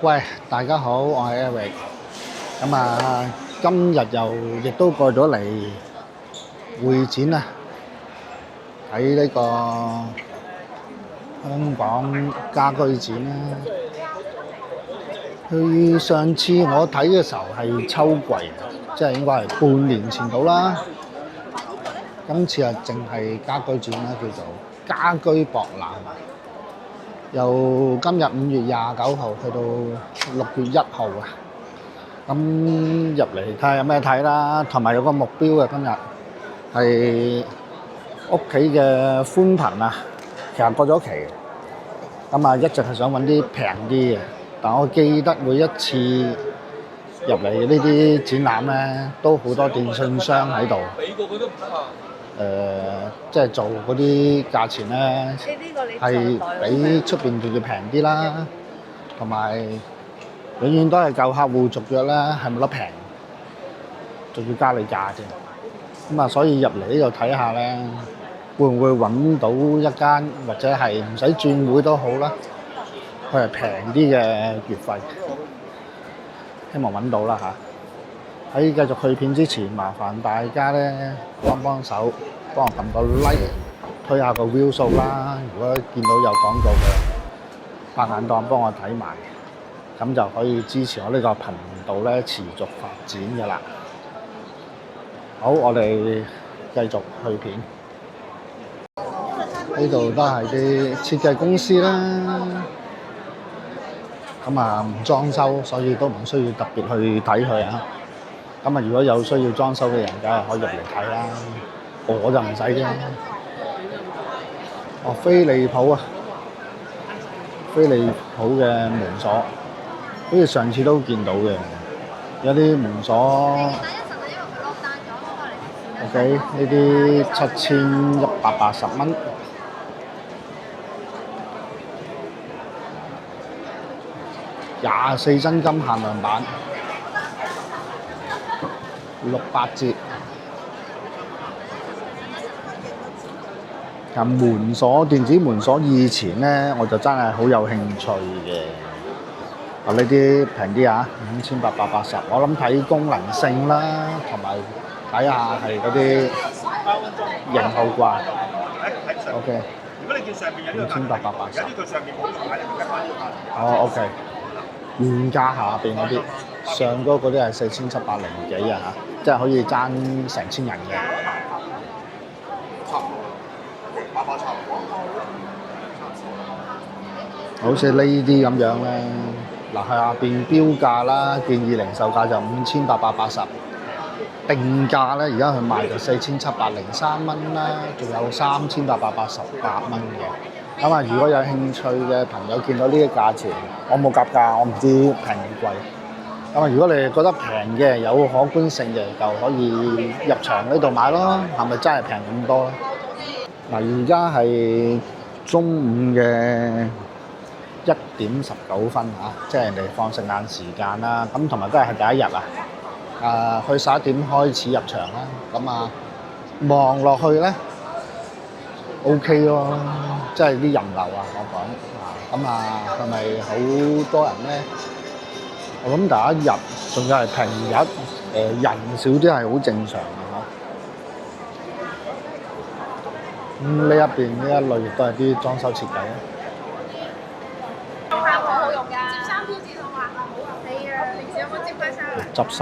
喂，大家好，我係 Eric。咁啊，今日又亦都過咗嚟會展啊，睇呢個香港家居展啦。佢上次我睇嘅時候係秋季，即係應該係半年前到啦。今次啊，淨係家居展啦，叫做家居博覽。由今日5月29號去到6月1號啊！咁入嚟睇下有咩睇啦，同埋有個目標嘅今日係屋企嘅寬頻啊，其實過咗期嘅。咁啊，一直係想揾啲平啲嘅，但我記得每一次入嚟呢啲展覽咧，都好多電信商喺度。即係做嗰啲價錢咧，係比出邊仲要平啲啦，同埋永遠都係舊客戶續約咧，係冇得平，仲要加你價啫。咁啊，所以入嚟呢度睇下咧，會唔會揾到一間或者係唔使轉會都好啦，佢係平啲嘅月費，希望揾到啦嚇。喺繼續去片之前，麻煩大家咧幫手，幫我撳個 like， 推下個 view 數啦。如果見到有廣告嘅，拍眼檔幫我睇埋，咁就可以支持我呢個頻道咧持續發展嘅啦。好，我哋繼續去片。呢度都係啲設計公司啦。咁啊唔裝修，所以都唔需要特別去睇佢啊。咁啊，如果有需要裝修嘅人，梗係可以入嚟睇啦。我就唔使啫。哦，飛利浦啊，飛利浦嘅門鎖，好似上次都見到嘅，有啲門鎖。OK， 呢啲7180蚊。24真金限量版。68折。其實門鎖、電子門鎖以前咧，我就真係好有興趣嘅。啊，呢啲平啲啊，5880。我諗睇功能性啦，同埋睇下係嗰啲型號啩。OK。如果你見上面有呢個5880。有呢個上面冇牌嘅。哦 ，OK。原價下邊嗰啲，上嗰啲係4700幾啊嚇，即係可以爭成千人嘅。好似呢啲咁樣咧，嗱下邊標價啦，建議零售價就5880，定價咧而家佢賣就4703蚊啦，仲有3888蚊嘅。咁啊，如果有興趣嘅朋友見到呢啲價錢，我冇夾價，我唔知平定貴。咁啊，如果你覺得平嘅有可觀性嘅，就可以入場呢度買咯。係咪真係平咁多咧？嗱，而家係中午嘅1點19分嚇，即係人哋放聖誕時間啦。咁同埋都係第一日啊。去11點開始入場啦。咁啊，望落去咧 OK 咯，即係啲人流啊，我講咁啊，係咪好多人咧？我諗第一日仲要係平日，人少啲係好正常嘅嗬。咁呢一邊呢一類亦都係啲裝修設計啊。好用㗎，摺衫標誌好啊，係啊，平時有冇摺開衫啊？執衫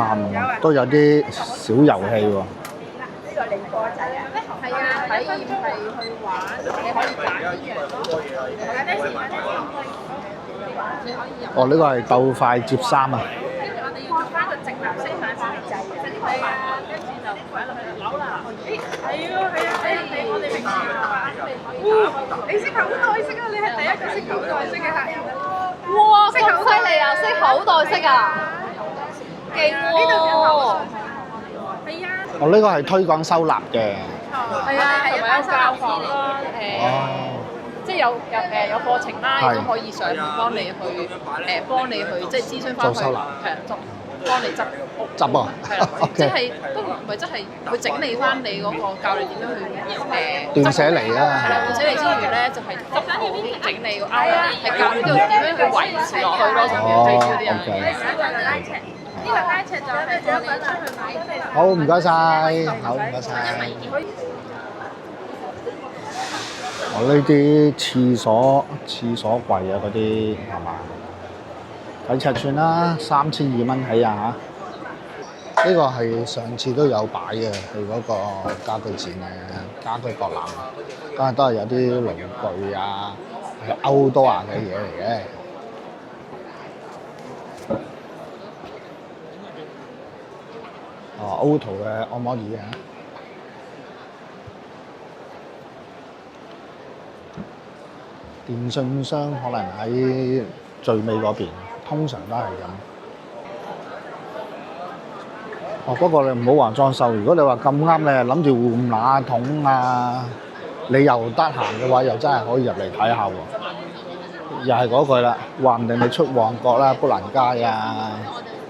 都有啲小遊戲喎。呢個你個仔啊？係啊，體驗係去玩，你可以揀呢樣咯。揀啲時間你可以入。哦，呢個係鬥快摺衫啊！跟住我哋要做翻個直立式反反掣嘅。係啊，跟住就擺落去扭啦。咦，係啊，係啊，我哋平時就玩，你識口袋式啊？你係第一個識口袋式嘅客人啊！哇，咁犀利啊！識口袋式啊！勁喎！呢度叫口袋。係啊。哦，呢個係推廣收納嘅。係啊，同埋有教學啦，即係有課程啦，亦都可以上門幫你去即係諮詢翻佢。做收納。係啊，幫你執屋。執啊係啦，即，OK，係都唔係真係佢整理翻你嗰個教你點樣去斷捨離啊，係啦，斷捨離之餘咧，就係執好整理個啱，係教你點樣去維持落去咯，仲要最少啲人。OK，呢個拉尺就係我哋出去買。好唔該晒，好唔該晒。我呢啲廁所櫃啊嗰啲係嘛？睇尺寸啦，3200蚊起啊嚇！呢個係上次都有擺嘅，去嗰個家居展嘅家居博覽，今日都係有啲爐具啊，係歐多亞嘅嘢嚟嘅。哦，Auto 嘅按摩椅啊！電信商可能喺最尾嗰邊，通常都係咁。哦，不過你唔好話裝修，如果你話咁啱你係諗住換馬桶啊，你又得閒嘅話，又真係可以入嚟睇下喎。又係嗰句啦，話唔定你出旺角啦、砵蘭街啊，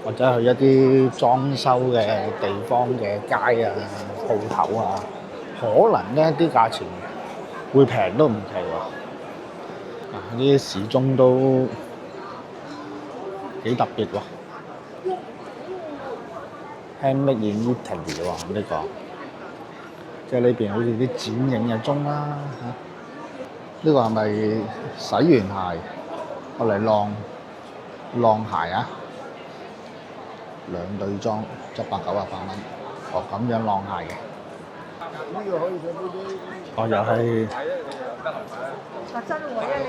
或者去一啲裝修嘅地方嘅街啊、鋪頭啊，可能呢啲價錢會平都唔奇喎。呢啲時鐘都幾特別喎 ，handmade in Italy 喎呢個，即係呢邊好似啲剪影嘅鐘啦嚇。呢個係咪洗完鞋我嚟晾鞋啊？兩對裝798蚊，哦咁樣晾鞋嘅。哦，又係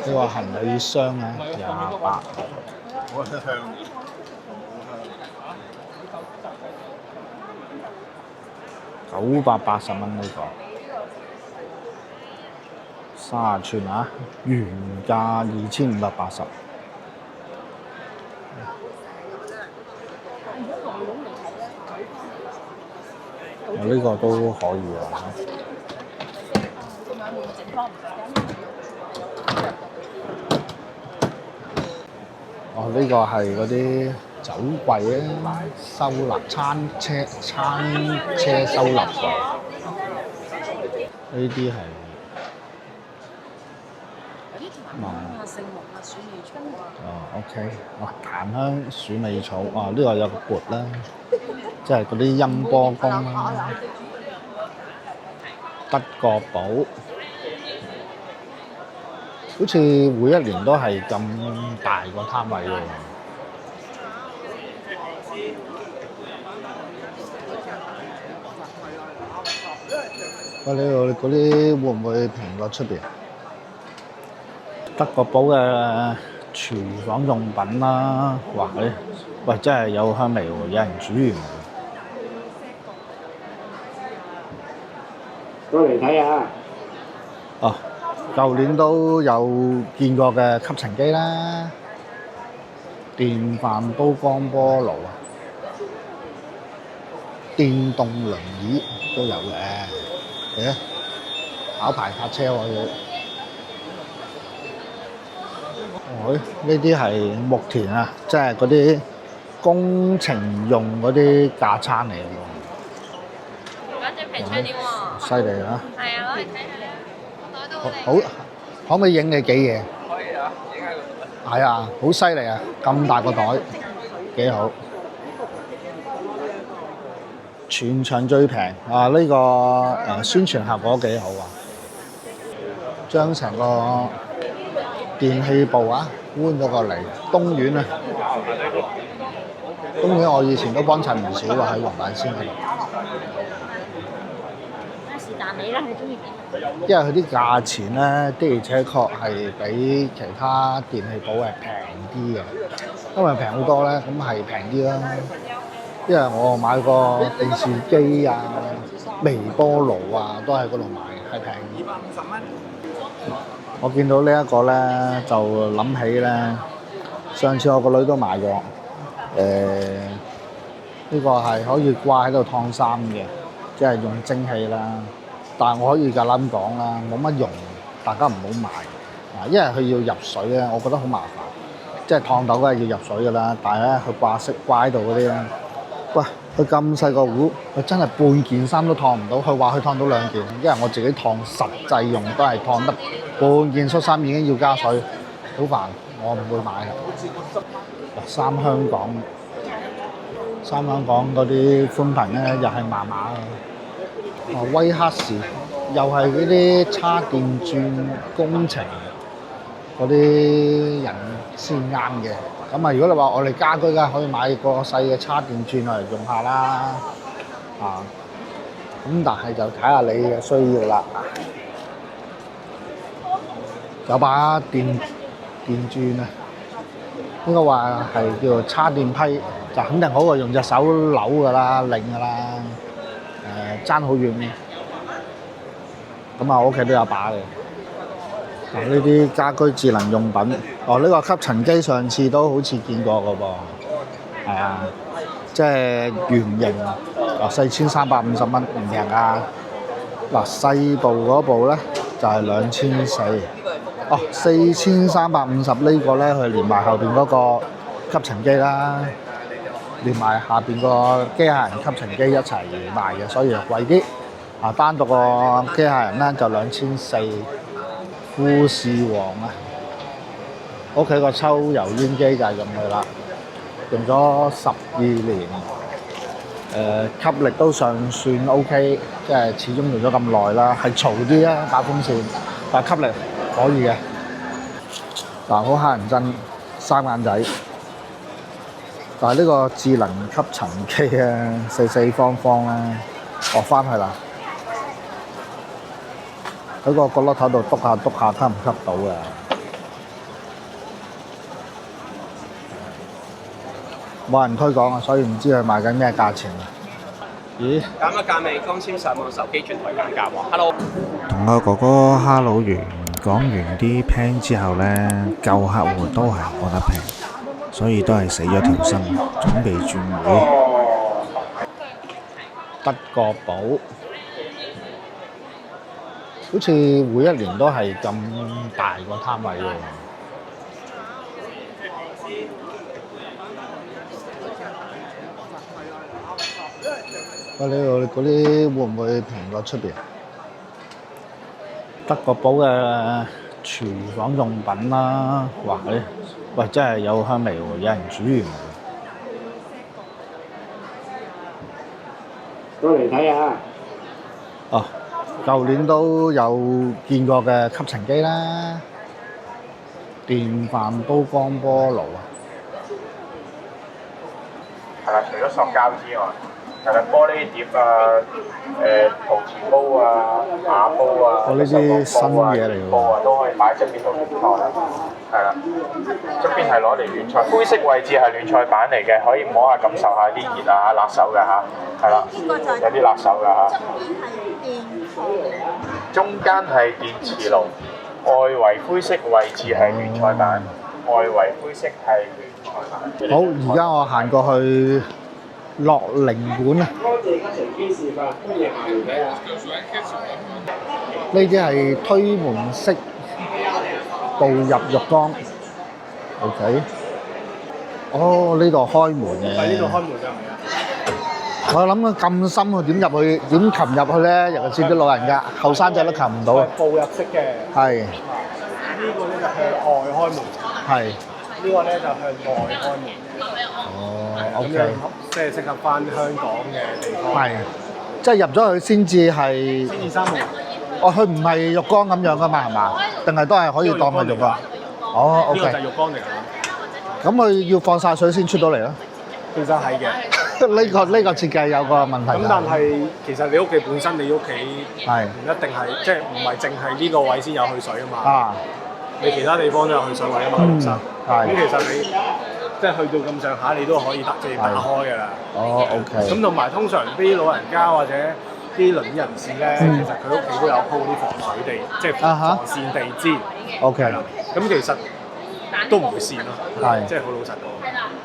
呢個行李箱啊，28。980蚊呢個，30寸啊，原價2580。呢個都可以啊。哦，呢個係嗰啲酒櫃啊，收納餐車收納櫃。呢啲係OK，檀香鼠尾草，呢個有個缽啦，即係嗰啲音波公啦，德國寶，好似每一年都係咁大個攤位喎。喂，你嗰啲會唔會平過出邊？德國寶嘅廚房用品啦，哇！喂，真係有香味喎，有人煮完。過嚟睇下。哦，舊年都有見過嘅吸塵機啦，電飯煲光波爐啊，電動輪椅都有嘅。考牌泊車喎要。呢啲係木田啊，即係嗰啲工程用嗰啲架撐嚟嘅喎。嗰隻平窗點喎？犀利啊！係啊，攞嚟睇下啊！袋都好，可唔可以影你幾嘢？可以啊，影下佢。係啊，好犀利啊！咁大個袋，幾好。全場最平啊！呢個宣傳效果幾好啊！將成個電器部啊搬咗過嚟東苑啊！東苑我以前都幫襯唔少喎，喺黃大仙嗰度。是但你啦，你中意點？因為佢啲價錢咧，的而且確係比其他電器鋪係平啲嘅，因為平好多咧，咁係平啲啦。因為我買個電視機啊、微波爐啊，都喺嗰度買，係平。250蚊。我見到呢一個咧，就諗起咧，上次我個女都買過，呢個係可以掛喺度燙衫嘅，即係用蒸氣啦。但係我可以夠膽講啦，冇乜用，大家唔好買啊！因為佢要入水咧，我覺得好麻煩。即係燙斗梗係要入水㗎啦。但係咧，佢掛飾掛喺度嗰啲咧，喂，佢咁細個壺，佢真係半件衫都燙唔到。佢話佢燙到2件，因為我自己燙實際用都係燙得半件恤衫已經要加水，好煩，我唔會買啦。三香港嗰啲寬頻咧，又係麻麻嘅。威克士又係嗰啲叉電鑽工程嗰啲人先啱嘅。咁啊，如果你話我哋家居嘅，可以買個細嘅叉電鑽嚟用下啦。咁但係就睇下你嘅需要啦。有把電鑽啊，應該話係叫做叉電批，就肯定好過用隻手扭㗎啦、擰㗎啦。爭好遠嘅。咁啊，我屋企都有把嘅。呢啲家居智能用品，呢個吸塵機上次都好似見過㗎噃。係啊，即係圓形，4350蚊唔平啊。細部嗰部咧就係2400。4350呢個咧，佢連埋後邊嗰個吸塵機啦，連埋下邊個機械人吸塵機一齊賣嘅，所以就貴啲。單獨個機械人咧就2400。富士王啊，屋企個抽油煙機就係用佢啦，用咗12年，吸力都尚算 OK， 即係始終用咗咁耐啦，係嘈啲啊打風扇，但係吸力可以嘅。好乞人憎3眼仔，但係呢個智能吸塵機啊，四方方咧，我翻去啦。喺個角落頭度篤下，吸唔吸到嘅？冇人推廣啊，所以唔知佢賣緊咩價錢啊？咦？減一價未？剛簽上網手機轉台減價喎。Hello。同個哥哥 hello 完，講完啲 plan 之後呢，舊客戶都係覺得平，所以都係死咗條心，準備轉會。德國寶。好似每一年都係咁大個攤位喎。喂，你嗰啲會唔會平過出邊？德國寶嘅廚房用品啦，哇！喂，真係有香味喎，有人煮完。過嚟睇下。舊年都有見過嘅吸塵機啦，電飯煲光波爐啊，係啦，除咗塑膠之外，係啦，玻璃碟啊、陶瓷煲啊、瓦煲啊、呢啲新嘢嚟喎，煲啊都可以擺喺側邊度暖台啦。係啦，側邊係攞嚟暖菜，灰色位置係暖菜板嚟嘅，可以摸下感受下啲熱啊、辣手㗎嚇。係啦，有啲辣手㗎嚇。中間係電磁爐，外圍灰色位置係暖菜板，外圍灰色係暖菜板。好，而家我行過去樂齡館啊。多謝家長機示範，歡迎下嚟睇下。呢啲係推門式導入浴缸。OK。呢度開門嘅。喺呢度開門㗎，係咪啊？我諗佢咁深，佢點入去？點擒入去咧？尤其是啲老人家、後生仔都擒唔到啊！步入式嘅。係。呢個咧就向外開門。係。呢個咧就向內開門。咁樣 OK。即係適合翻香港嘅地方。係。即係入咗去先至係。先至閂門。佢唔係浴缸咁樣噶嘛，係嘛？定係都係可以當係浴缸？呢個就 OK。係浴缸嚟㗎。咁佢要放晒水先出到嚟咯。其實係嘅。呢個設計有個問題。咁但係其實你屋企本身你屋企係唔一定係即係唔係淨係呢個位先有去水啊嘛。你其他地方都有去水位啊嘛，本身。咁其實你即係去到咁上下，你都可以即係打開㗎啦。OK。咁同埋通常啲老人家或者啲輪椅人士咧，其實佢屋企都有鋪啲防水地，即係防線地氈。OK。咁其實都唔會跣咯，即係好老實講。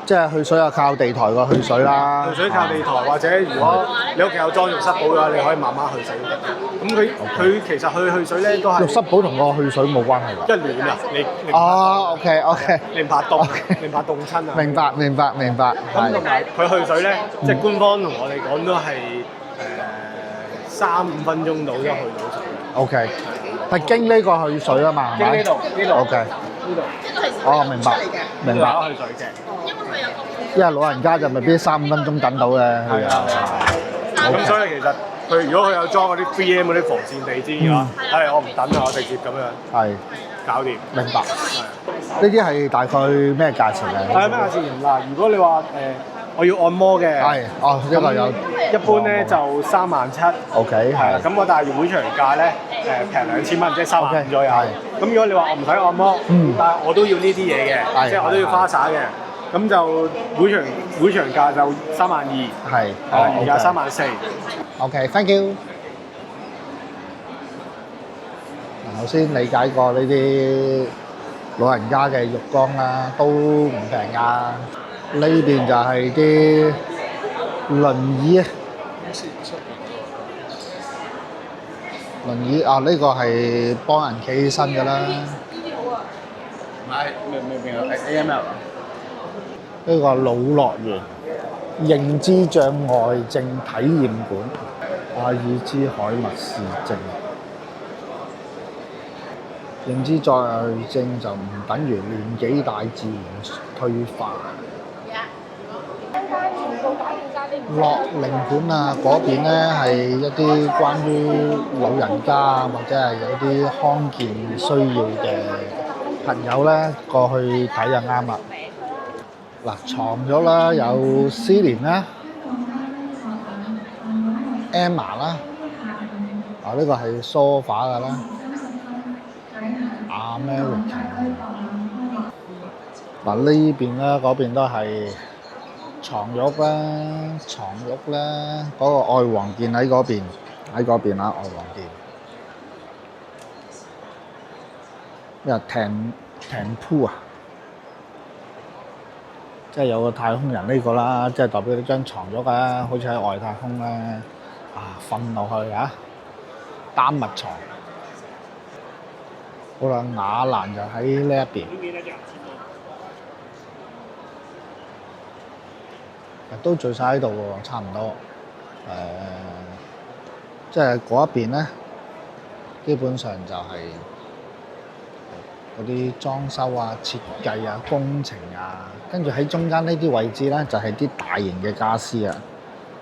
即係去水就靠地台個去水啦。去水靠地台，或者如果你屋企有裝浴室寶嘅話，你可以慢慢去水。咁佢其實去水咧都係浴室寶同個去水冇關係㗎。即係暖啊！你哦，OK，你唔怕凍，你唔怕凍親啊！明白。咁同埋佢去水咧，即係官方同我哋講都係3-5分鐘到都去到水。OK，係經呢個去水啊嘛，係咪？經呢度。OK，呢度。哦，明白。去水嘅。因為老人家就未必3-5分鐘等到嘅。係啊。咁所以其實如果佢有裝嗰啲 3M 嗰啲防線地氈嘅話，我唔等啊，我直接咁樣係搞掂。明白。呢啲係大概咩價錢嘅？係咩價錢？嗱，如果你話我要按摩嘅，呢個有一般咧就37,000。OK，係。咁我但係會場價咧平2000蚊，即係350,000左右。咁如果你話我唔使按摩，但係我都要呢啲嘢嘅，即係我都要花灑嘅。咁就會場價就32000，係，原價34000。OK，thank you。頭先理解過呢啲老人家嘅浴缸啦，都唔平㗎。呢邊就係啲輪椅啊，呢個係幫人企起身㗎啦。咩 AML 啊？呢個老樂園認知障礙症體驗館，阿爾茲海默氏症。認知障礙症就唔等於年紀大自然退化。樂齡館啊，嗰邊咧係一啲關於老人家啊，或者係有啲康健需要嘅朋友咧過去睇就啱啦。嗱，床褥啦，有Celine啦、Emma 啦，呢個係梳化㗎啦，American。嗱呢邊咧，嗰邊都係床褥啦，嗰個愛皇健喺嗰邊啦，愛皇健。咩Temple啊？即係有個太空人呢個啦，即係代表你張床褥啊，好似喺外太空咧瞓落去啊，丹麥床。好啦，雅蘭就喺呢一邊，都聚晒喺度喎，差唔多。即係嗰一邊咧，基本上就係嗰啲裝修啊、設計啊、工程啊，跟住喺中間呢啲位置咧，就係啲大型嘅家私啊，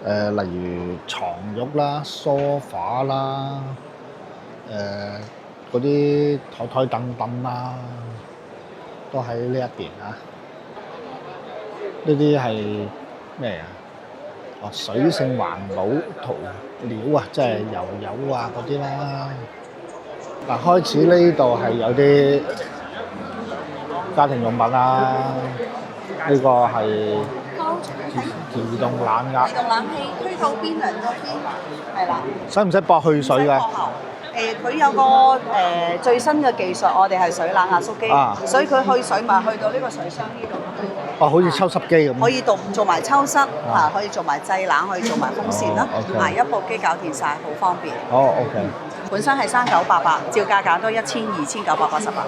例如床褥啦、梳化啦，嗰啲台凳啦，都喺呢一邊啊。呢啲係咩啊？水性環保塗料啊，即係油油啊嗰啲啦。嗱，開始呢度係有啲家庭用品啦，呢個係自動冷壓。自動冷氣推到邊兩個邊，係啦。使唔使駁去水㗎？佢有個最新嘅技術，我哋係水冷壓縮機，所以佢去水咪去到呢個水箱呢度咯。好似抽濕機咁。可以做埋抽濕可以做埋製冷，可以做埋風扇啦，一部機搞掂晒，好方便。OK。本身係3988，照價價都12988。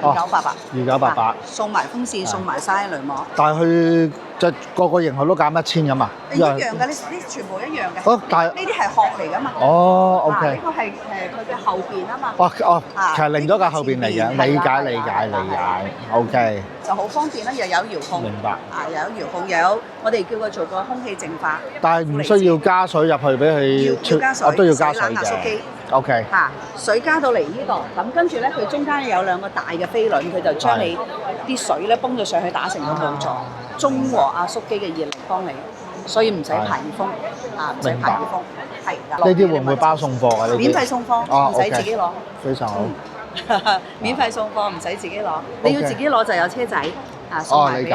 2988。送埋風扇，送埋曬濾網。但係佢就個個型號都減1000咁啊？一樣嘅，呢全部一樣嘅。但係呢啲係殼嚟㗎嘛。OK。呢個係佢嘅後邊啊嘛。其實另咗架後邊嚟嘅，理解。OK。就好方便啦，又有遙控。明白。又有遙控，又有我哋叫佢做個空氣淨化。但係唔需要加水入去俾佢。要加水。都要加水冷壓縮機。OK。水加到嚟呢度，咁跟住咧，佢中間有兩個大嘅飛輪，佢就將你啲水咧泵咗上去，打成個霧狀，中和壓縮機嘅熱力幫你，所以唔使排熱風，唔使排熱風，係㗎。呢啲會唔會包送貨㗎？呢啲免費送貨，唔使自己攞。非常好。免費送貨，唔使自己攞，你要自己攞就有車仔送埋俾你。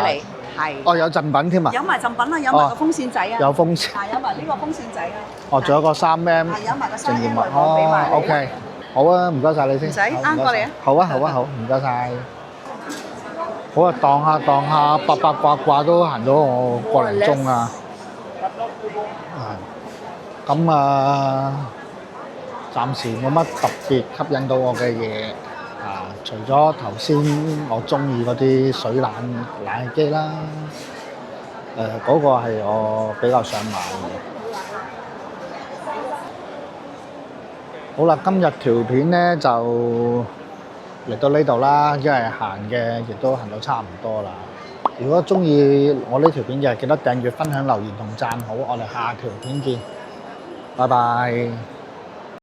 係。有贈品添啊！有埋贈品啦，有埋個風扇仔啊！有風扇。有埋呢個風扇仔啊！仲有個3M。有埋個3M濾網俾埋你。OK。好啊，唔該晒你先。唔使，啱過嚟啊！好，唔該晒。好啊，蕩下，八卦都行咗我個零鐘啊。咁暫時冇乜特別吸引到我嘅嘢啊，除咗頭先我中意嗰啲水冷氣機啦，嗰個係我比較想買嘅。好啦，今日條片咧就嚟到呢度啦，因為行嘅亦都行到差唔多啦。如果中意我呢條片嘅，記得訂閱、分享、留言同讚好。我哋下條片見，拜拜。